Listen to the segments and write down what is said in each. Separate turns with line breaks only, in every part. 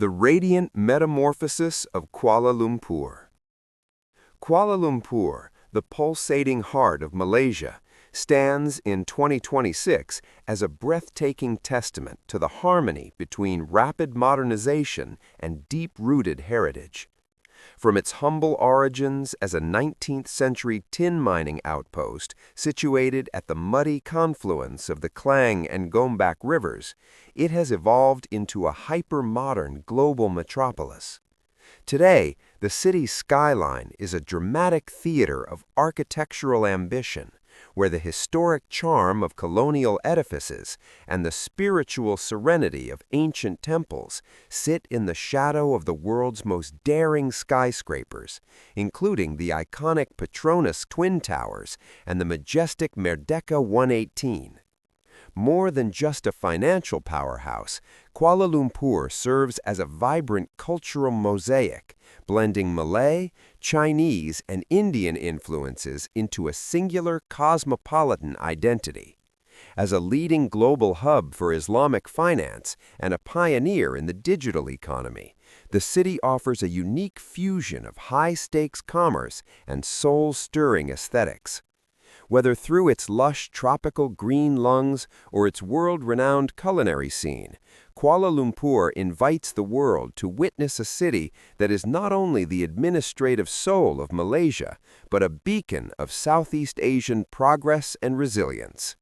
The radiant metamorphosis of Kuala Lumpur. Kuala Lumpur, the pulsating heart of Malaysia, stands in 2026 as a breathtaking testament to the harmony between rapid modernization and deep-rooted heritage. From its humble origins as a 19th-century tin mining outpost situated at the muddy confluence of the Klang and Gombak rivers, it has evolved into a hyper-modern global metropolis. Today, the city's skyline is a dramatic theater of architectural ambition, where the historic charm of colonial edifices and the spiritual serenity of ancient temples sit in the shadow of the world's most daring skyscrapers, including the iconic Petronas Twin Towers and the majestic Merdeka 118. More than just a financial powerhouse, Kuala Lumpur serves as a vibrant cultural mosaic, blending Malay, Chinese, and Indian influences into a singular cosmopolitan identity. As a leading global hub for Islamic finance and a pioneer in the digital economy, the city offers a unique fusion of high-stakes commerce and soul-stirring aesthetics. Whether through its lush tropical green lungs or its world-renowned culinary scene, Kuala Lumpur invites the world to witness a city that is not only the administrative soul of Malaysia, but a beacon of Southeast Asian progress and resilience.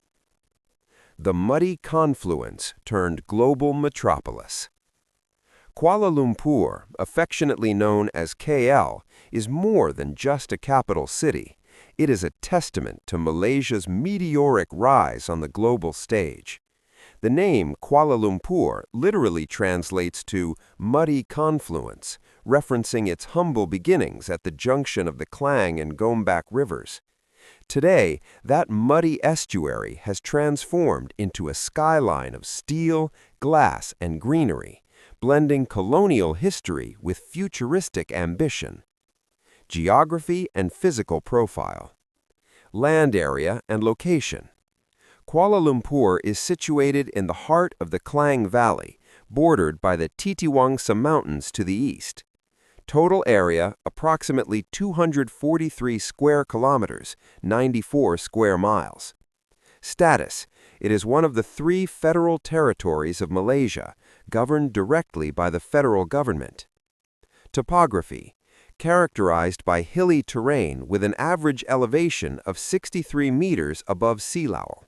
The muddy confluence turned global metropolis. Kuala Lumpur, affectionately known as KL, is more than just a capital city. It is a testament to Malaysia's meteoric rise on the global stage. The name Kuala Lumpur literally translates to muddy confluence, referencing its humble beginnings at the junction of the Klang and Gombak rivers. Today, that muddy estuary has transformed into a skyline of steel, glass, and greenery, blending colonial history with futuristic ambition. Geography and physical profile. Land area and location. Kuala Lumpur is situated in the heart of the Klang Valley, bordered by the Titiwangsa Mountains to the east. Total area, approximately 243 square kilometers, 94 square miles. Status: it is one of the 3 federal territories of Malaysia, governed directly by the federal government. Topography: characterized by hilly terrain with an average elevation of 63 meters above sea level.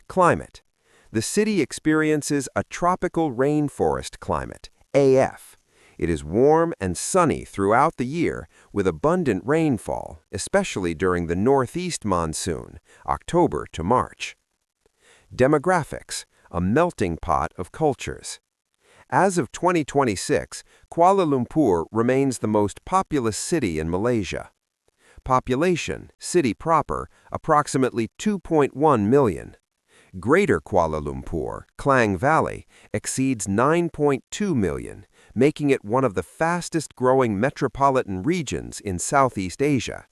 Climate: the city experiences a tropical rainforest climate, AF. It is warm and sunny throughout the year with abundant rainfall, especially during the northeast monsoon, October to March. Demographics: a melting pot of cultures. As of 2026, Kuala Lumpur remains the most populous city in Malaysia. Population, city proper, approximately 2.1 million. Greater Kuala Lumpur, Klang Valley, exceeds 9.2 million, making it one of the fastest-growing metropolitan regions in Southeast Asia.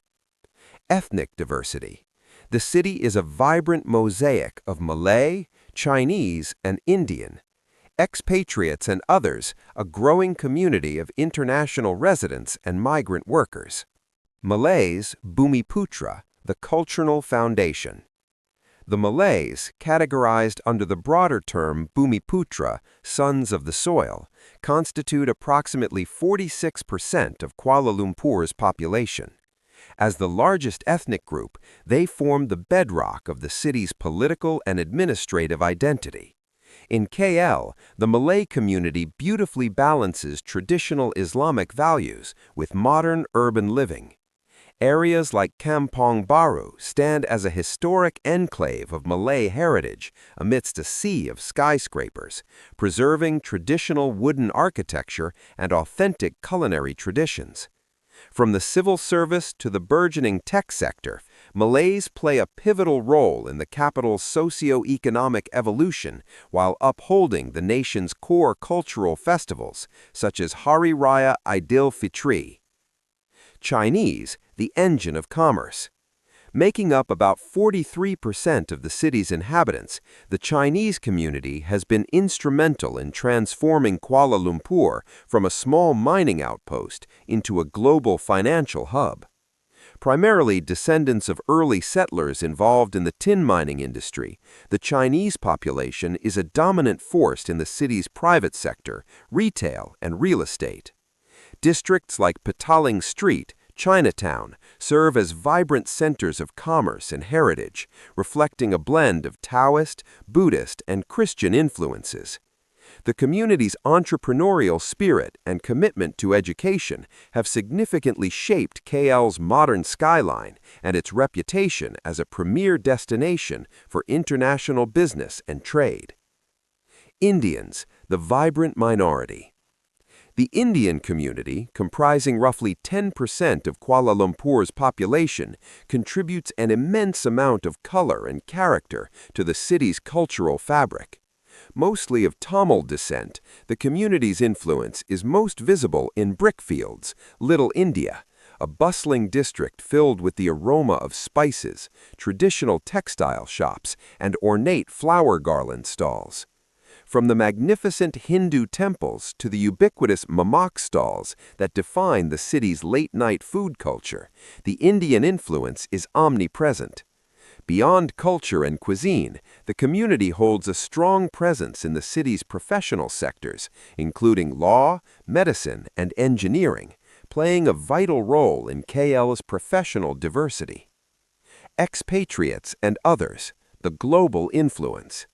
Ethnic diversity: the city is a vibrant mosaic of Malay, Chinese, and Indian. Expatriates and others, a growing community of international residents and migrant workers. Malays, Bumiputra, the cultural foundation. The Malays, categorized under the broader term Bumiputra, sons of the soil, constitute approximately 46% of Kuala Lumpur's population. As the largest ethnic group, they form the bedrock of the city's political and administrative identity. In KL, the Malay community beautifully balances traditional Islamic values with modern urban living. Areas like Kampong Baru stand as a historic enclave of Malay heritage amidst a sea of skyscrapers, preserving traditional wooden architecture and authentic culinary traditions. From the civil service to the burgeoning tech sector, Malays play a pivotal role in the capital's socio-economic evolution while upholding the nation's core cultural festivals, such as Hari Raya Aidil Fitri. Chinese, the engine of commerce. Making up about 43% of the city's inhabitants, the Chinese community has been instrumental in transforming Kuala Lumpur from a small mining outpost into a global financial hub. Primarily descendants of early settlers involved in the tin mining industry, the Chinese population is a dominant force in the city's private sector, retail, and real estate. Districts like Petaling Street, Chinatown, serve as vibrant centers of commerce and heritage, reflecting a blend of Taoist, Buddhist, and Christian influences. The community's entrepreneurial spirit and commitment to education have significantly shaped KL's modern skyline and its reputation as a premier destination for international business and trade. Indians, the vibrant minority. The Indian community, comprising roughly 10% of Kuala Lumpur's population, contributes an immense amount of color and character to the city's cultural fabric. Mostly of Tamil descent, the community's influence is most visible in Brickfields, Little India, a bustling district filled with the aroma of spices, traditional textile shops, and ornate flower garland stalls. From the magnificent Hindu temples to the ubiquitous mamak stalls that define the city's late-night food culture, the Indian influence is omnipresent. Beyond culture and cuisine, the community holds a strong presence in the city's professional sectors, including law, medicine, and engineering, playing a vital role in KL's professional diversity. Expatriates and others, the global influence.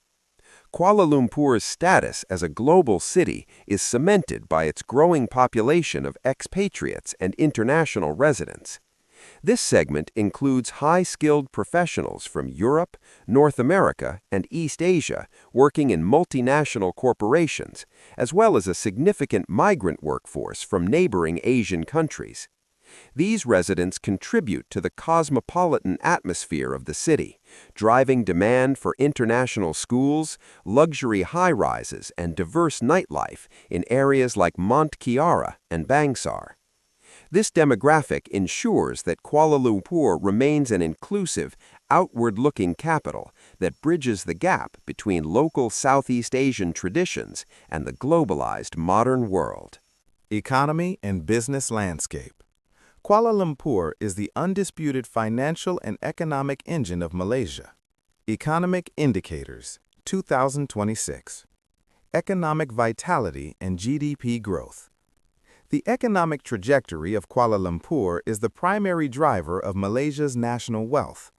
Kuala Lumpur's status as a global city is cemented by its growing population of expatriates and international residents. This segment includes high-skilled professionals from Europe, North America, and East Asia working in multinational corporations, as well as a significant migrant workforce from neighboring Asian countries. These residents contribute to the cosmopolitan atmosphere of the city, driving demand for international schools, luxury high-rises, and diverse nightlife in areas like Mont Kiara and Bangsar. This demographic ensures that Kuala Lumpur remains an inclusive, outward-looking capital that bridges the gap between local Southeast Asian traditions and the globalized modern world.
Economy and business landscape. Kuala Lumpur is the undisputed financial and economic engine of Malaysia. Economic Indicators, 2026. Economic Vitality and GDP Growth. The economic trajectory of Kuala Lumpur is the primary driver of Malaysia's national wealth.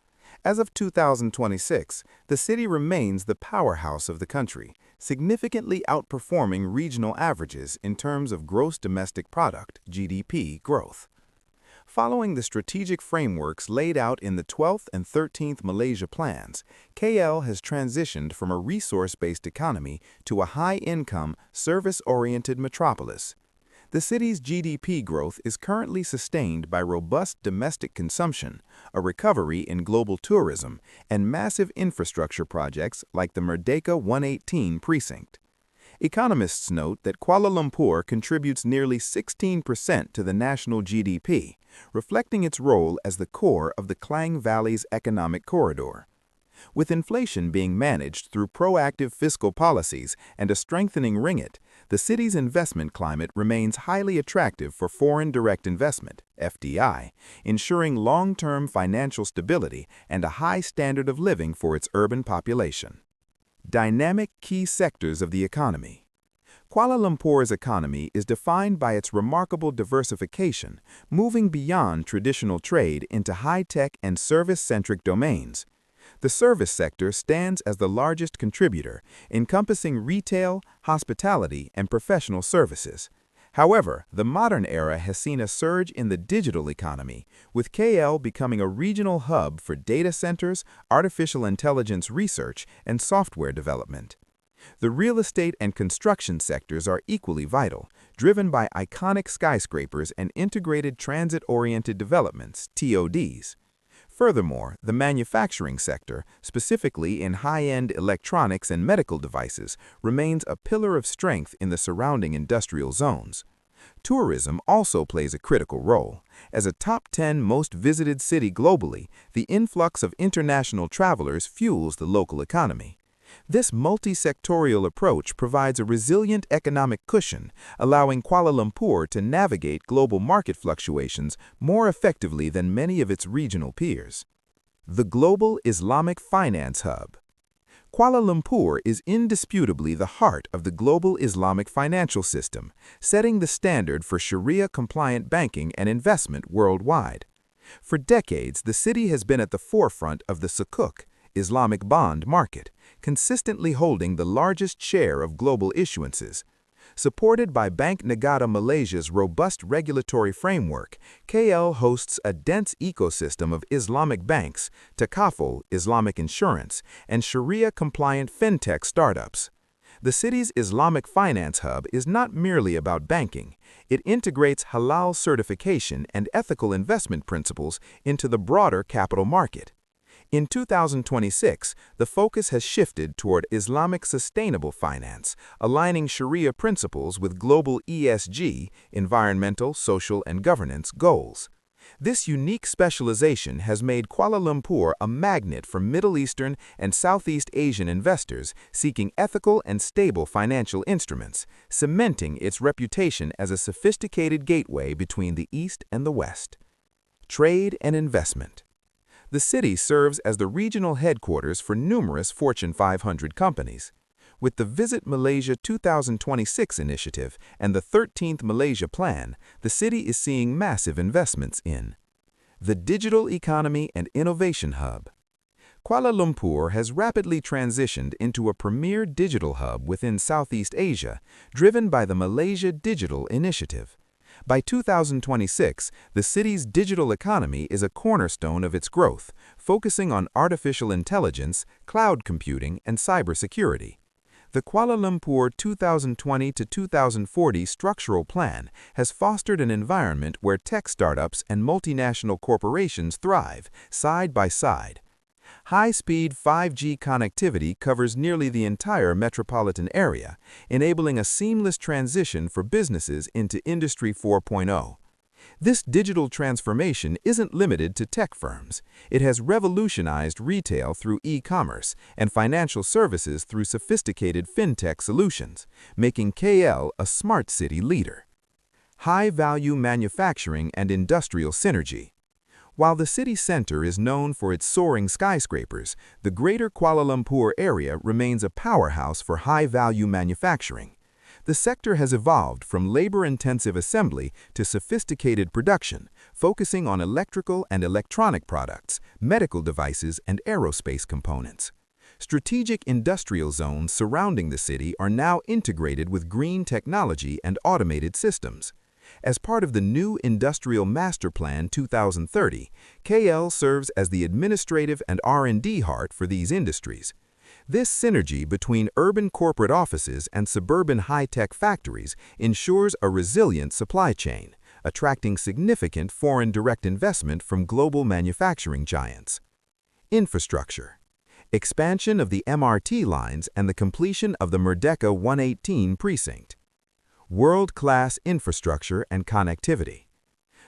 As of 2026, the city remains the powerhouse of the country, significantly outperforming regional averages in terms of gross domestic product, GDP, growth. Following the strategic frameworks laid out in the 12th and 13th Malaysia Plans, KL has transitioned from a resource-based economy to a high-income, service-oriented metropolis. The city's GDP growth is currently sustained by robust domestic consumption, a recovery in global tourism, and massive infrastructure projects like the Merdeka 118 precinct. Economists note that Kuala Lumpur contributes nearly 16% to the national GDP, reflecting its role as the core of the Klang Valley's economic corridor. With inflation being managed through proactive fiscal policies and a strengthening ringgit, the city's investment climate remains highly attractive for foreign direct investment, FDI, ensuring long-term financial stability and a high standard of living for its urban population. Dynamic key sectors of the economy. Kuala Lumpur's economy is defined by its remarkable diversification, moving beyond traditional trade into high-tech and service-centric domains. The service sector stands as the largest contributor, encompassing retail, hospitality, and professional services. However, the modern era has seen a surge in the digital economy, with KL becoming a regional hub for data centers, artificial intelligence research, and software development. The real estate and construction sectors are equally vital, driven by iconic skyscrapers and integrated transit-oriented developments, TODs. Furthermore, the manufacturing sector, specifically in high-end electronics and medical devices, remains a pillar of strength in the surrounding industrial zones. Tourism also plays a critical role. As a top 10 most visited city globally, the influx of international travelers fuels the local economy. This multi-sectorial approach provides a resilient economic cushion, allowing Kuala Lumpur to navigate global market fluctuations more effectively than many of its regional peers. The Global Islamic Finance Hub. Kuala Lumpur is indisputably the heart of the global Islamic financial system, setting the standard for Sharia-compliant banking and investment worldwide. For decades, the city has been at the forefront of the Sukuk, Islamic bond market, consistently holding the largest share of global issuances. Supported by Bank Negara Malaysia's robust regulatory framework, KL hosts a dense ecosystem of Islamic banks, takaful, Islamic insurance, and Sharia-compliant fintech startups. The city's Islamic Finance Hub is not merely about banking. It integrates halal certification and ethical investment principles into the broader capital market. In 2026, the focus has shifted toward Islamic sustainable finance, aligning Sharia principles with global ESG, environmental, social, and governance goals. This unique specialization has made Kuala Lumpur a magnet for Middle Eastern and Southeast Asian investors seeking ethical and stable financial instruments, cementing its reputation as a sophisticated gateway between the East and the West. Trade and investment. The city serves as the regional headquarters for numerous Fortune 500 companies. With the Visit Malaysia 2026 initiative and the 13th Malaysia Plan, the city is seeing massive investments in the digital economy and innovation hub. Kuala Lumpur has rapidly transitioned into a premier digital hub within Southeast Asia, driven by the Malaysia Digital Initiative. By 2026, the city's digital economy is a cornerstone of its growth, focusing on artificial intelligence, cloud computing, and cybersecurity. The Kuala Lumpur 2020 to 2040 structural plan has fostered an environment where tech startups and multinational corporations thrive, side by side. High-speed 5G connectivity covers nearly the entire metropolitan area, enabling a seamless transition for businesses into Industry 4.0. This digital transformation isn't limited to tech firms. It has revolutionized retail through e-commerce and financial services through sophisticated fintech solutions, making KL a smart city leader. High-value manufacturing and industrial synergy. While the city center is known for its soaring skyscrapers, the greater Kuala Lumpur area remains a powerhouse for high-value manufacturing. The sector has evolved from labor-intensive assembly to sophisticated production, focusing on electrical and electronic products, medical devices, and aerospace components. Strategic industrial zones surrounding the city are now integrated with green technology and automated systems. As part of the new Industrial Master Plan 2030, KL serves as the administrative and R&D heart for these industries. This synergy between urban corporate offices and suburban high-tech factories ensures a resilient supply chain, attracting significant foreign direct investment from global manufacturing giants. Infrastructure. Expansion of the MRT lines and the completion of the Merdeka 118 precinct. World-class infrastructure and connectivity.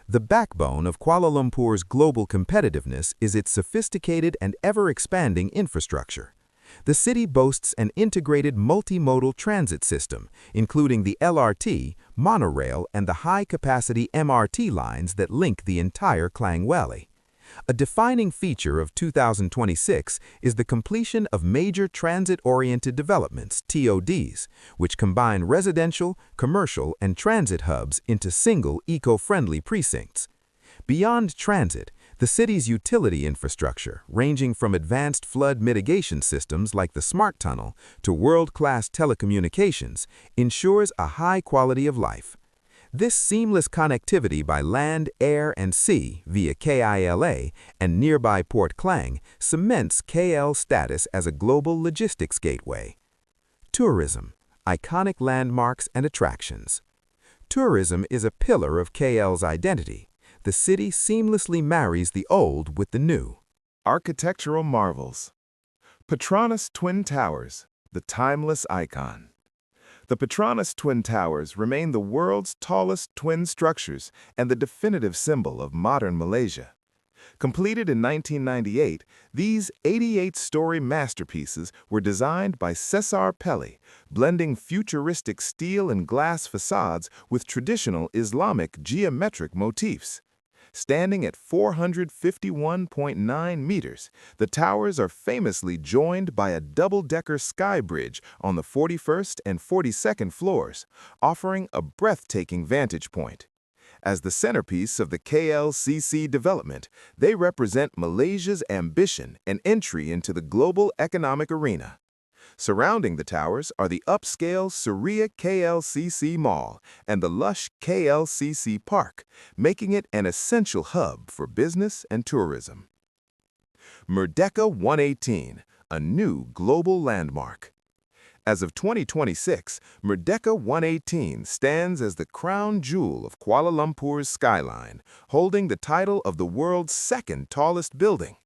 The backbone of Kuala Lumpur's global competitiveness is its sophisticated and ever-expanding infrastructure. The city boasts an integrated multimodal transit system, including the LRT, monorail, and the high-capacity MRT lines that link the entire Klang Valley. A defining feature of 2026 is the completion of major transit-oriented developments, TODs, which combine residential, commercial, and transit hubs into single eco-friendly precincts. Beyond transit, the city's utility infrastructure, ranging from advanced flood mitigation systems like the Smart Tunnel to world-class telecommunications, ensures a high quality of life. This seamless connectivity by land, air, and sea via KLIA and nearby Port Klang cements KL's status as a global logistics gateway. Tourism, iconic landmarks and attractions. Tourism is a pillar of KL's identity. The city seamlessly marries the old with the new.
Architectural marvels. Petronas Twin Towers, the timeless icon.
The Petronas Twin Towers remain the world's tallest twin structures and the definitive symbol of modern Malaysia. Completed in 1998, these 88-story masterpieces were designed by Cesar Pelli, blending futuristic steel and glass facades with traditional Islamic geometric motifs. Standing at 451.9 meters, the towers are famously joined by a double-decker sky bridge on the 41st and 42nd floors, offering a breathtaking vantage point. As the centerpiece of the KLCC development, they represent Malaysia's ambition and entry into the global economic arena. Surrounding the towers are the upscale Surya KLCC Mall and the lush KLCC Park, making it an essential hub for business and tourism. Merdeka 118, a new global landmark. As of 2026, Merdeka 118 stands as the crown jewel of Kuala Lumpur's skyline, holding the title of the world's second tallest building.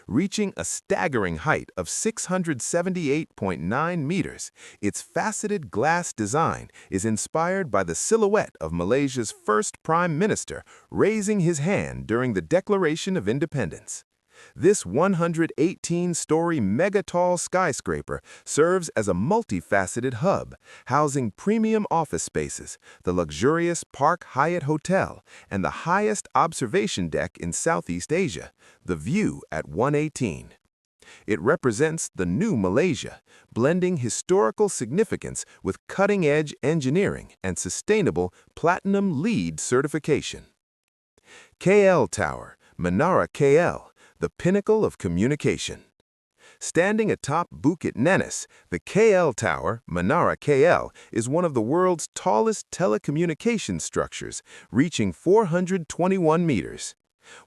Reaching a staggering height of 678.9 meters, its faceted glass design is inspired by the silhouette of Malaysia's first Prime Minister raising his hand during the Declaration of Independence. This 118-story mega-tall skyscraper serves as a multifaceted hub, housing premium office spaces, the luxurious Park Hyatt Hotel, and the highest observation deck in Southeast Asia, the View at 118. It represents the new Malaysia, blending historical significance with cutting-edge engineering and sustainable Platinum LEED certification. KL Tower, Menara KL, the pinnacle of communication. Standing atop Bukit Nenis, the KL Tower, Menara KL, is one of the world's tallest telecommunications structures, reaching 421 meters.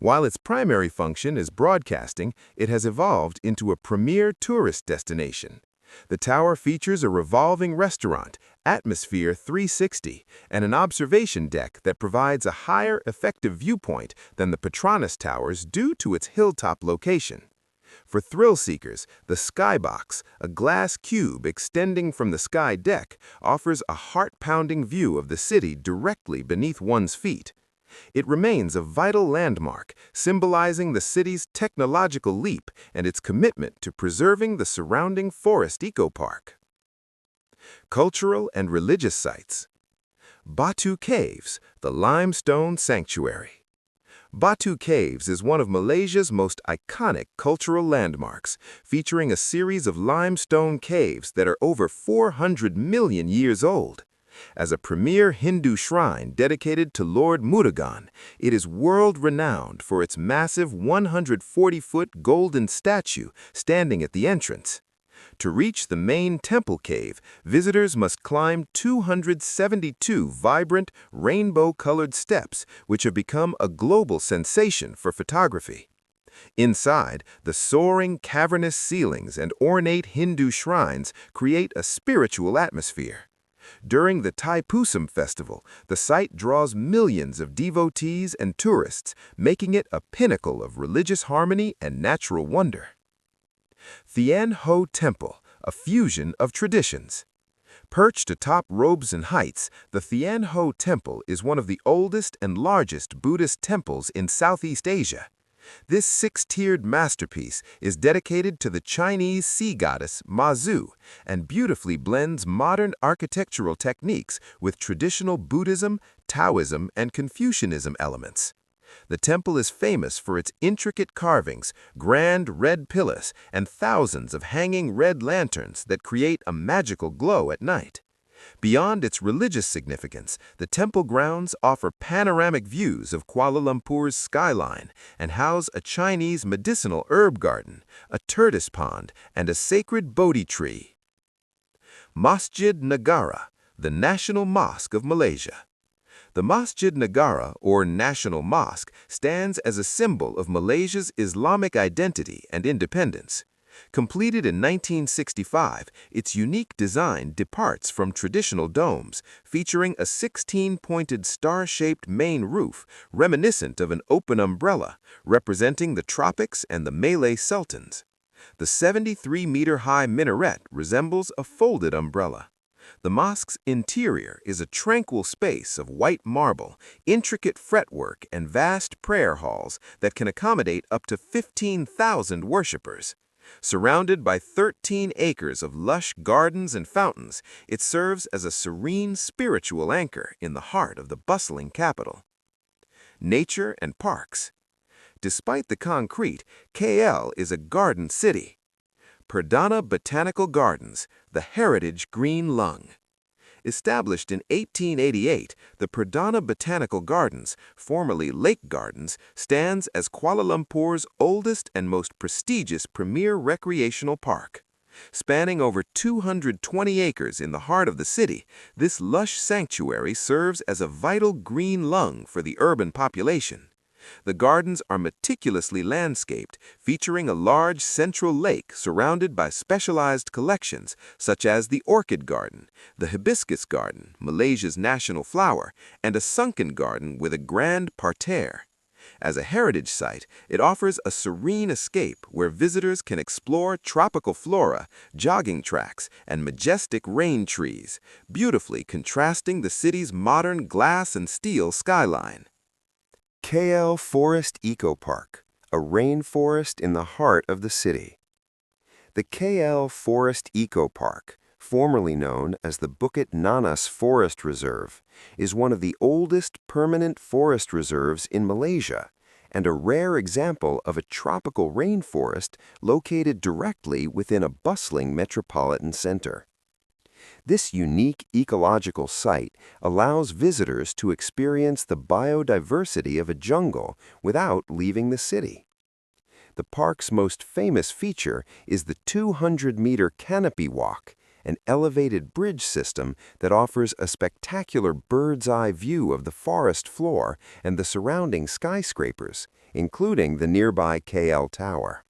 While its primary function is broadcasting, it has evolved into a premier tourist destination. The tower features a revolving restaurant, Atmosphere 360, and an observation deck that provides a higher effective viewpoint than the Petronas Towers due to its hilltop location. For thrill seekers, the Skybox, a glass cube extending from the sky deck, offers a heart-pounding view of the city directly beneath one's feet. It remains a vital landmark, symbolizing the city's technological leap and its commitment to preserving the surrounding forest ecopark. Cultural and religious sites. Batu Caves, the limestone sanctuary. Batu Caves is one of Malaysia's most iconic cultural landmarks, featuring a series of limestone caves that are over 400 million years old. As a premier Hindu shrine dedicated to Lord Murugan, it is world-renowned for its massive 140-foot golden statue standing at the entrance. To reach the main temple cave, visitors must climb 272 vibrant, rainbow-colored steps, which have become a global sensation for photography. Inside, the soaring, cavernous ceilings and ornate Hindu shrines create a spiritual atmosphere. During the Thaipusam festival, the site draws millions of devotees and tourists, making it a pinnacle of religious harmony and natural wonder. Thean Ho Temple, a fusion of traditions. Perched atop Robeson Heights, the Thean Ho Temple is one of the oldest and largest Buddhist temples in Southeast Asia. This six-tiered masterpiece is dedicated to the Chinese sea goddess Mazu and beautifully blends modern architectural techniques with traditional Buddhism, Taoism, and Confucianism elements. The temple is famous for its intricate carvings, grand red pillars, and thousands of hanging red lanterns that create a magical glow at night. Beyond its religious significance, the temple grounds offer panoramic views of Kuala Lumpur's skyline and house a Chinese medicinal herb garden, a tortoise pond, and a sacred Bodhi tree. Masjid Negara, the National Mosque of Malaysia. The Masjid Negara, or National Mosque, stands as a symbol of Malaysia's Islamic identity and independence. Completed in 1965, its unique design departs from traditional domes, featuring a 16-pointed star-shaped main roof reminiscent of an open umbrella, representing the tropics and the Malay Sultans. The 73-meter-high minaret resembles a folded umbrella.
The mosque's interior is a tranquil space of white marble, intricate fretwork, and vast prayer halls that can accommodate up to 15,000 worshippers. Surrounded by 13 acres of lush gardens and fountains, it serves as a serene spiritual anchor in the heart of the bustling capital. Nature and parks. Despite the concrete, KL is a garden city. Perdana Botanical Gardens, the heritage green lung. Established in 1888, the Perdana Botanical Gardens, formerly Lake Gardens, stands as Kuala Lumpur's oldest and most prestigious premier recreational park. Spanning over 220 acres in the heart of the city, this lush sanctuary serves as a vital green lung for the urban population. The gardens are meticulously landscaped, featuring a large central lake surrounded by specialized collections such as the orchid garden, the hibiscus garden, Malaysia's national flower, and a sunken garden with a grand parterre. As a heritage site, it offers a serene escape where visitors can explore tropical flora, jogging tracks, and majestic rain trees, beautifully contrasting the city's modern glass and steel skyline. KL Forest Eco Park, a rainforest in the heart of the city. The KL Forest Eco Park, formerly known as the Bukit Nanas Forest Reserve, is one of the oldest permanent forest reserves in Malaysia and a rare example of a tropical rainforest located directly within a bustling metropolitan center. This unique ecological site allows visitors to experience the biodiversity of a jungle without leaving the city. The park's most famous feature is the 200-meter canopy walk, an elevated bridge system that offers a spectacular bird's-eye view of the forest floor and the surrounding skyscrapers, including the nearby KL Tower.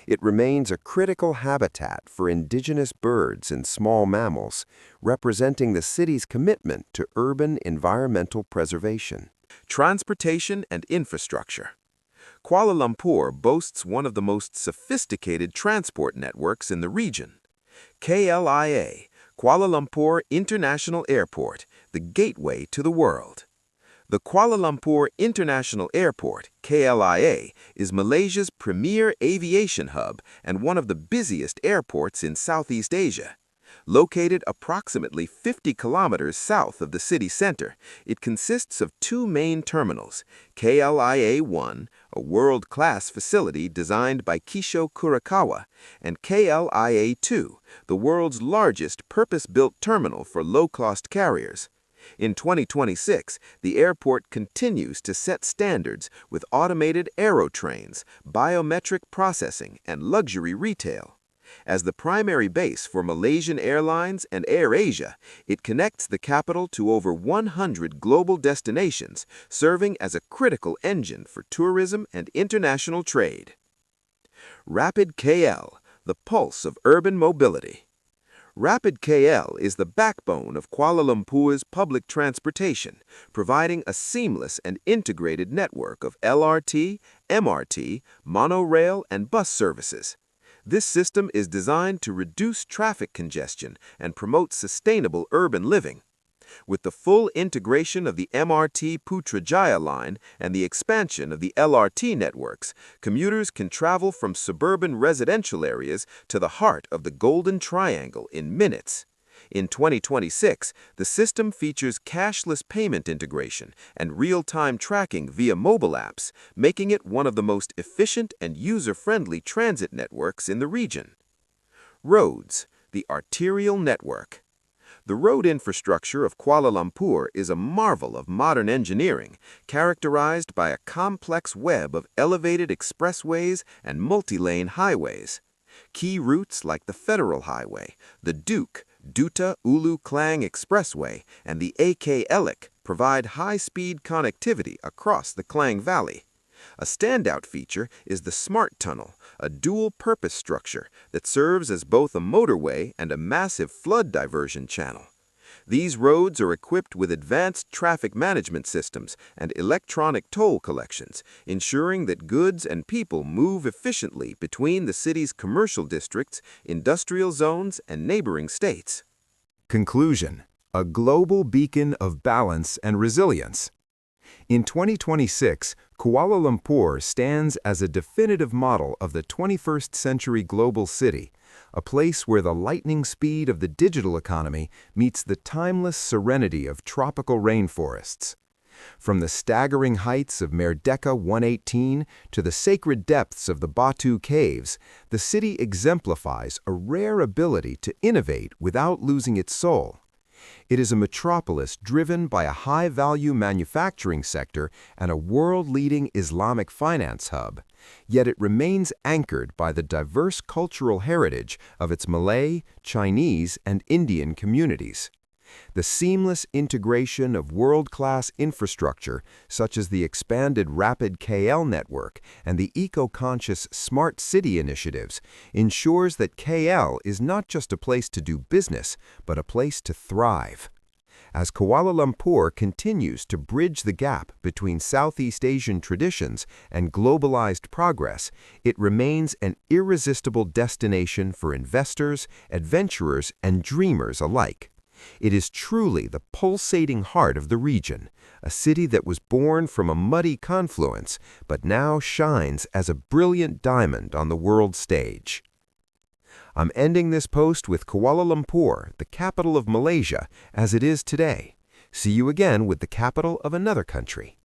It remains a critical habitat for indigenous birds and small mammals, representing the city's commitment to urban environmental preservation. Transportation and infrastructure. Kuala Lumpur boasts one of the most sophisticated transport networks in the region. KLIA, Kuala Lumpur International Airport, the gateway to the world. The Kuala Lumpur International Airport, KLIA, is Malaysia's premier aviation hub and one of the busiest airports in Southeast Asia. Located approximately 50 kilometers south of the city center, it consists of two main terminals, KLIA-1, a world-class facility designed by Kisho Kurakawa, and KLIA-2, the world's largest purpose-built terminal for low-cost carriers. In 2026, the airport continues to set standards with automated aerotrains, biometric processing, and luxury retail. As the primary base for Malaysian Airlines and AirAsia, it connects the capital to over 100 global destinations, serving as a critical engine for tourism and international trade. RapidKL, the pulse of urban mobility. RapidKL is the backbone of Kuala Lumpur's public transportation, providing a seamless and integrated network of LRT, MRT, monorail, and bus services. This system is designed to reduce traffic congestion and promote sustainable urban living. With the full integration of the MRT Putrajaya line and the expansion of the LRT networks, commuters can travel from suburban residential areas to the heart of the Golden Triangle in minutes. In 2026, the system features cashless payment integration and real-time tracking via mobile apps, making it one of the most efficient and user-friendly transit networks in the region. Roads, the arterial network. The road infrastructure of Kuala Lumpur is a marvel of modern engineering, characterized by a complex web of elevated expressways and multi-lane highways. Key routes like the Federal Highway, the Duta Ulu Klang Expressway, and the AK Elik provide high-speed connectivity across the Klang Valley. A standout feature is the Smart Tunnel, a dual-purpose structure that serves as both a motorway and a massive flood diversion channel. These roads are equipped with advanced traffic management systems and electronic toll collections, ensuring that goods and people move efficiently between the city's commercial districts, industrial zones, and neighboring states. Conclusion: a global beacon of balance and resilience. In 2026, Kuala Lumpur stands as a definitive model of the 21st century global city, a place where the lightning speed of the digital economy meets the timeless serenity of tropical rainforests. From the staggering heights of Merdeka 118 to the sacred depths of the Batu Caves, the city exemplifies a rare ability to innovate without losing its soul. It is a metropolis driven by a high-value manufacturing sector and a world-leading Islamic finance hub, yet it remains anchored by the diverse cultural heritage of its Malay, Chinese, and Indian communities. The seamless integration of world-class infrastructure, such as the expanded RapidKL network and the eco-conscious smart city initiatives, ensures that KL is not just a place to do business, but a place to thrive. As Kuala Lumpur continues to bridge the gap between Southeast Asian traditions and globalized progress, it remains an irresistible destination for investors, adventurers, and dreamers alike. It is truly the pulsating heart of the region, a city that was born from a muddy confluence, but now shines as a brilliant diamond on the world stage. I'm ending this post with Kuala Lumpur, the capital of Malaysia, as it is today. See you again with the capital of another country.